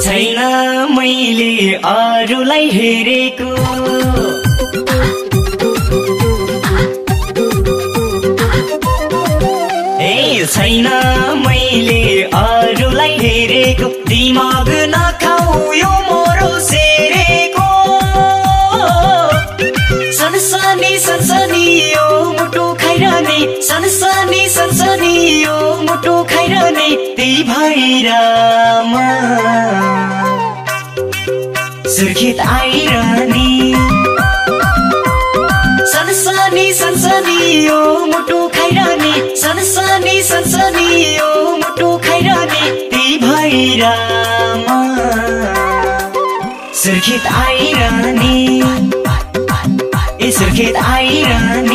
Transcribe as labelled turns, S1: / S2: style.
S1: छैन मैले अरूलाई हेरेको छैन मैले अरूलाई हेरेको दिमाग नखाऊ यो मोरो सेरेको सनसनी सनसनी यो मुटु खाइरहने सनसनी सनसनी यो मुटु खाइरहने त्यही भैरमा सुर्खेत आइरहने सनसनी सनसनी यो मुटु खाइरहने सनसनी सनसनी यो मुटु खाइरहने त्यही भैरमा सुर्खेत आइरहने ए सुर्खेत आइरहने